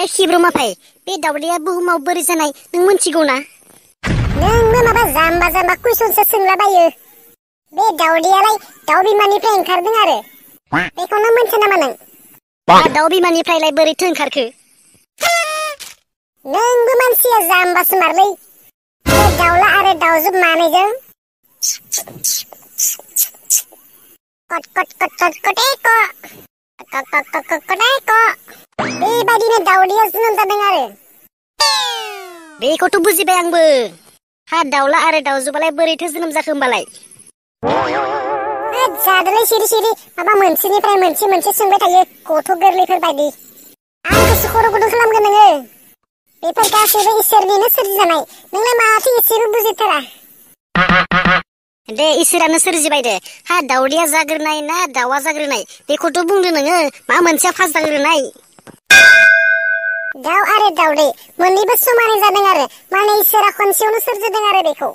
हाय खिब्रमा भाई, बे दावदैया बुहुमाव बोरै जानाय नों मोनथिगौ ना? नोंनो माबा जाम्बा जाम्बा कुइसनसो सोंलाबायो। बे दावदैयालाय दाउ बिमानिफ्राय ओंखारदों आरो। बेखौनो मोनथिया नामा नों? दाउ बिमानिफ्रायलाय बोरैथो ओंखारखो? नोंबो मानसिया जाम्बासो मारलै। बे दाउला आरो दाउजो मानैजों कट कट कट कट कटेक कट कट कट कट कटेक बेबायदिनो दावदैया जोनोम जादों आरो। बेखौथ' बुजिबाय आंबो। हा दाउला आरो दाउजोबालाय बोरैथो जोनोम जाखो होमबालाय? जादोलै सिरि सिरि माबा मोनसेनिफ्राय मोनसे सोंबाय थायो गथ' गोरलैफोर बायदि। आंखौसो खर' गुदुं खालामगोन नोङो। बेफोर गासैबो इसोरनिनो सोरजिजानाय। नोंलाय माथो एसेबो बुजिथारा। दे इसोरानो सोरजिबाय दे। हा दावदैया जाग्रोनाय ना दाउआ जाग्रोनाय बेखौथ' बुंदो नोङो। मा मोनसेया फार्स्ट जाग्रोनाय? दाउ आरो दावदै मोननैबो समानै जादों आरो माने इसोरा खनसेयावनो सोरजिदों आरो बेखौ।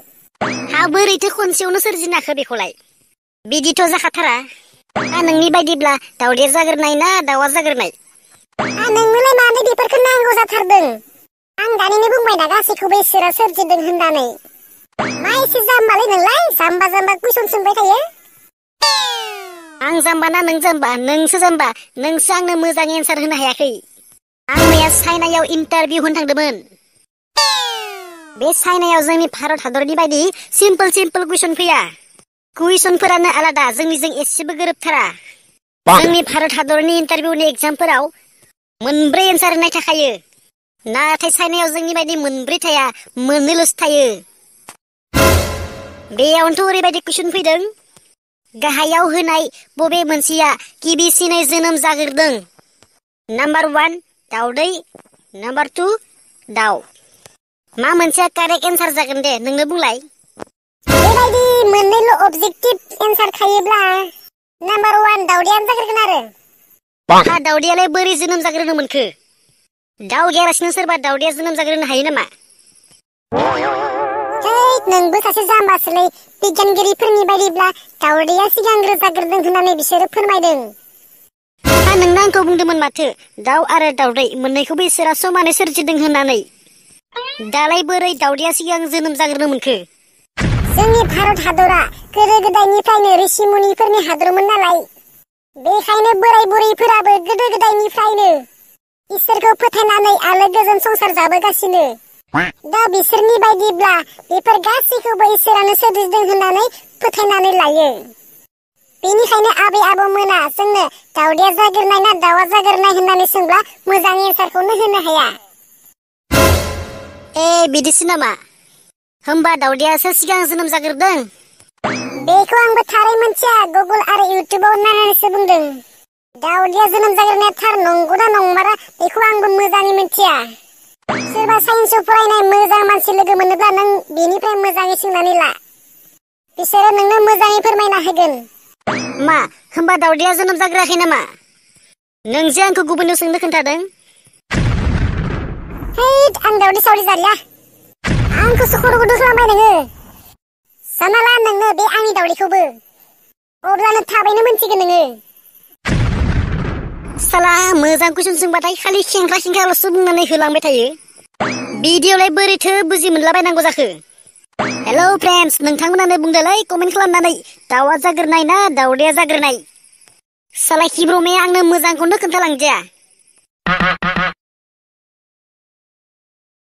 हा बोरैथो खनसेयावनो सोरजिनाखो बेखौलाय? बिदिथ' जाखाथारा। हा नोंनि बायदिब्ला दावदैया जाग्रोनाय ना दाउआ जाग्रोनाय? नोंनोलाय मानो बेफोरखौ नांगौ जाथारदों? आं दानिनो बुंबाय ना गासैखौबो इसोरा सोरजिदों होननानै। मा एसे जाम्बालै नोंलाय जाम्बा जाम्बा कुइसन सोंबाय थायो। आं जाम्बा ना नों जाम्बा? नोंसो जाम्बा। नोंसो आंनो मोजां एन्सार होनो हायाखै। आं मैया चाइनायाव इन्टारभिउ होनो थांदोंमोन। बे चाइनायाव जोंनि भारत हादरनि बायदि सिम्पोल कुइसन फैया। कुइसनफोरानो आलादा, जोंनिजों एसेबो गोरोबथारा। जोंनि भारत हादरनि इन्टारभिउनि एग्जामफोराव मोनब्रै एन्सार होनाय थाखायो। नाथाय चाइनायाव जोंनि बायदि मोनब्रै थाया, मोननैल'सो थायो। बेयावनोथ' ओरैबायदि कुइसन फैदों। गाहायाव होनाय बबे मोनसेया गिबिसिनै जोनोम जाग्रोदों? नाम्बार 1 दावदै, नाम्बार 2 दाउ। मा मोनसेया कारेक्ट एन्सार जागोन दे नोंनो बुंलाय। बेबायदि मोननैल' अबजेक्टिभ एन्सार थायोब्ला नाम्बार 1 दावदैयानो जाग्रोगोन आरो। हा दावदैयालाय बोरै जोनोम जाग्रोनो मोनखो? दाउ गैयालासिनो सोरबा दावदैया जोनोम जाग्रोनो हायो नामा? नोंबो सासे जाम्बासोलै। बिगियानगिरिफोरनि बायदिब्ला दावदैया सिगांग्रो जाग्रोदों होननानै बिसोरो फोरमायदों। हा नोंनो आंखौ बुंदोंमोन माथो दाउ आरो दावदै मोननैखौबो इसोरा समानै सोरजिदों होननानै। दालाय बोरै दावदैया सिगां जोनोम जाग्रोनो मोनखो? जोंनि भारत हादरा गोदो गोदायनिफ्रायनो ऋषिमुनिफोरनि हादरमोन नालाय। बेखायनो बोराय बुरैफोराबो गोदो गोदायनिफ्रायनो इसोरखौ फोथायनानै आलो गोजोन संसार जाबोगासिनो। दा बिसोरनि बायदिब्ला बेफोर गासैखौबो इसोरानो सोरजिदों होननानै फोथायनानै लायो। बेनिखायनो आबै आबौमोना जोंनो दावदैया जाग्रोनाय ना दाउआ जाग्रोनाय होननानै सोंब्ला मोजां एन्सारखौनो होनो हाया। बिदिसो नामा? होमबा दावदैयासो सिगां जोनोम जाग्रोदों? बेखौ आंबो थारै मोनथिया, गुगोल आरो इउटुबाव नायनानैसो बुंदों। दावदैया जोनोम जाग्रोनाया थार नंगौना नंमारा बेखौ आंबो मोजाङै मिथिया। सोरबा साइन्सआव फरायनाय मोजां मानसि लोगो मोनोब्ला नों बेनिफ्राय मोजाङै सोंनानै ला। बिसोरो नोंनो मोजाङै फोरमायना होगोन। मा होमबा दावदैया जोनोम जाग्रोआखै नामा? नों जे आंखौ गुबुननो सोंनो खोन्थादों। आं दावदै सावदै जालिया। आंखौसो खर' गुदुं खालामबाय नोङो। सानना ला नोंनो बे आंनि दावदैखौबो। अब्लानो थाबैनो मोनथिगोन नोङो। साला मोजां कुइसन सोंबाथाय खालि खेंख्रा-खेंख्राल'सो बुंनानै होलांबाय थायो। बिदियावलाय बोरैथो बुजि मोनलाबायनांगौ जाखो? हेलौ फ्रेन्ड्स, नोंथांमोनानो बुंदोलै कमेन्ट खालामनानै दाउआ जाग्रोनाय ना दावदैया जाग्रोनाय? साला खिब्रमाया आंनो मोजांखौनो खोन्थालांजाया।